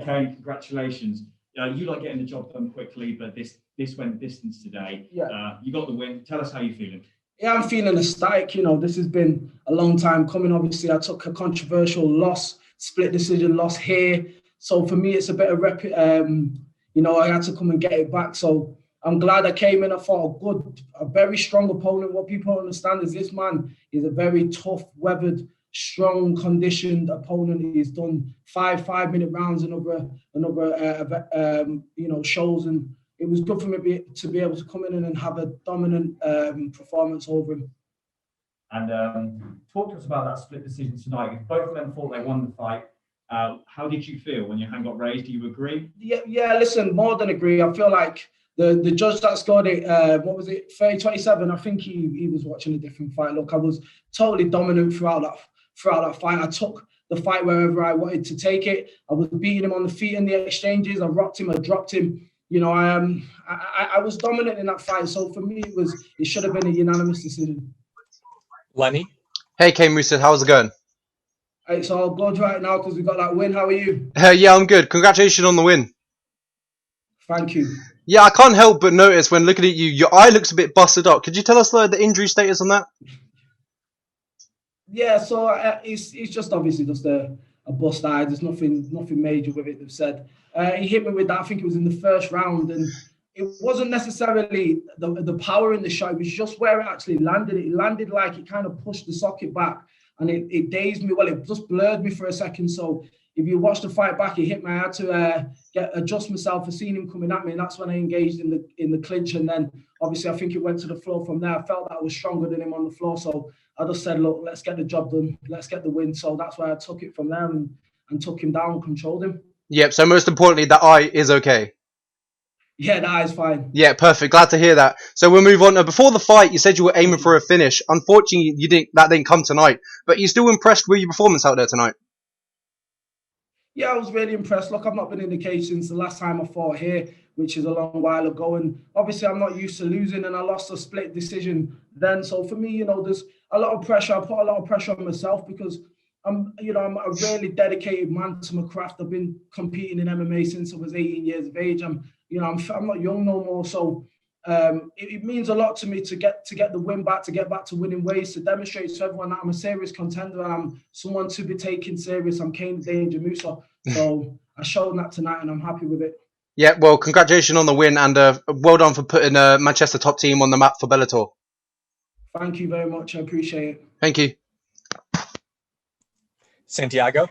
Kane, congratulations. You like getting the job done quickly, but this went distance today. Yeah. You got the win. Tell us how you're feeling. Yeah, I'm feeling ecstatic. You know, this has been a long time coming. Obviously, I took a controversial loss, split decision loss here. So for me, it's a bit of you know, I had to come and get it back. So I'm glad I came in. I fought a very strong opponent. What people don't understand is this man is a very tough, weathered, strong, conditioned opponent. He's done 5-minute rounds and you know, shows, and it was good for me to be able to come in and have a dominant performance over him. And talk to us about that split decision tonight. Both men thought they won the fight. How did you feel when your hand got raised? Do you agree? Yeah. Listen, more than agree. I feel like the judge that scored it, what was it, 30-27? I think he was watching a different fight. Look, I was totally dominant throughout that fight. I took the fight wherever I wanted to take it. I was beating him on the feet in the exchanges. I rocked him. I dropped him. You know, I was dominant in that fight. So for me, it should have been a unanimous decision. Lenny? Hey, Kane, Mousah, how's it going? It's all good right now because we got that win. How are you? Yeah, I'm good. Congratulations on the win. Thank you. Yeah, I can't help but notice when looking at you, your eye looks a bit busted up. Could you tell us the injury status on that? Yeah, so it's just obviously just a bust eye. There's nothing major with it, they've said. He hit me with that, I think it was in the first round, and it wasn't necessarily the power in the shot, it was just where it actually landed. It landed like it kind of pushed the socket back, and it dazed me. Well, it just blurred me for a second. So if you watch the fight back, it hit me. I had to adjust myself for seeing him coming at me, and that's when I engaged in the clinch. And then obviously I think it went to the floor from there. I felt that I was stronger than him on the floor, so I just said, look, let's get the job done, let's get the win. So that's why I took it from there and took him down, controlled him. Yep. So most importantly, the eye is okay. Yeah, the eye's fine. Yeah, perfect. Glad to hear that. So we'll move on. Before the fight, you said you were aiming for a finish. Unfortunately, that didn't come tonight. But you're still impressed with your performance out there tonight? Yeah, I was really impressed. Look, I've not been in the cage since the last time I fought here, which is a long while ago. And obviously, I'm not used to losing, and I lost a split decision then. So for me, you know, there's a lot of pressure. I put a lot of pressure on myself because I'm a really dedicated man to my craft. I've been competing in MMA since I was 18 years of age. I'm not young no more. So it means a lot to me to get the win back, to get back to winning ways, to demonstrate to everyone that I'm a serious contender and I'm someone to be taken serious. I'm Kane the Danger Mousah. So I showed that tonight and I'm happy with it. Yeah, well, congratulations on the win, and well done for putting Manchester top team on the map for Bellator. Thank you very much. I appreciate it. Thank you. Santiago?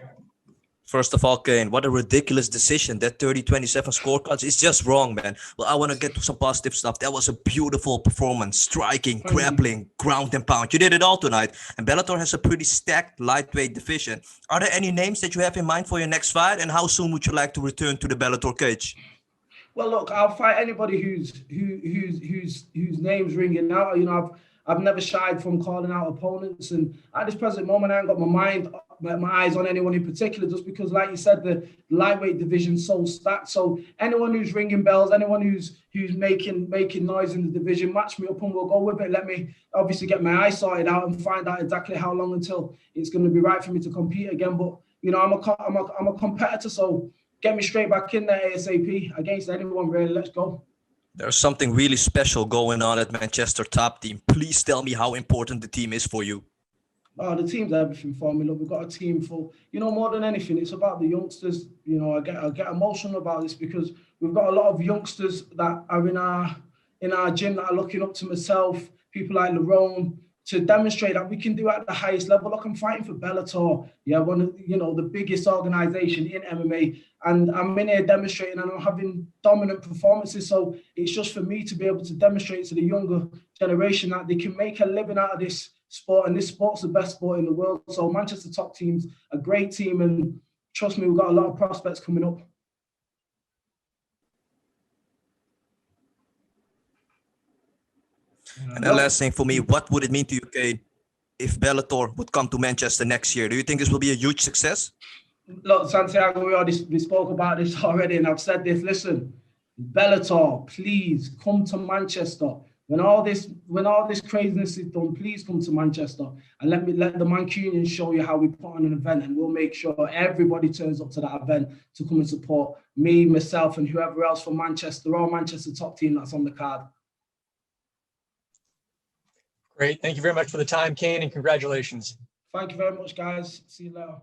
First of all, Kane, what a ridiculous decision. That 30-27 scorecards is just wrong, man. Well, I want to get to some positive stuff. That was a beautiful performance. Striking, grappling, ground and pound. You did it all tonight. And Bellator has a pretty stacked lightweight division. Are there any names that you have in mind for your next fight? And how soon would you like to return to the Bellator cage? Well, look, I'll fight anybody whose name's ringing out. You know, I've never shied from calling out opponents, and at this present moment, I haven't got my eyes on anyone in particular, just because, like you said, the lightweight division's so stacked. So anyone who's ringing bells, anyone who's making noise in the division, match me up and we'll go with it. Let me obviously get my eyes sorted out and find out exactly how long until it's going to be right for me to compete again. But you know, I'm a competitor, so get me straight back in there ASAP against anyone. Really, let's go. There's something really special going on at Manchester top team. Please tell me how important the team is for you. Oh, the team's everything for me. Look, we've got a team full. You know, more than anything, it's about the youngsters. You know, I get emotional about this because we've got a lot of youngsters that are in our gym that are looking up to myself, people like Lerone, to demonstrate that we can do at the highest level. Look, I'm fighting for Bellator. Yeah, one of, you know, the biggest organization in MMA. And I'm in here demonstrating and I'm having dominant performances. So it's just for me to be able to demonstrate to the younger generation that they can make a living out of this sport. And this sport's the best sport in the world. So Manchester top team's a great team. And trust me, we've got a lot of prospects coming up. And the last thing for me, what would it mean to you, Kane, if Bellator would come to Manchester next year? Do you think this will be a huge success? Look, Santiago, we spoke about this already, and I've said this. Listen, Bellator, please come to Manchester. When all this craziness is done, please come to Manchester and let the Mancunians show you how we put on an event, and we'll make sure everybody turns up to that event to come and support me, myself, and whoever else from Manchester or Manchester top team that's on the card. Great. Thank you very much for the time, Kane, and congratulations. Thank you very much, guys. See you later.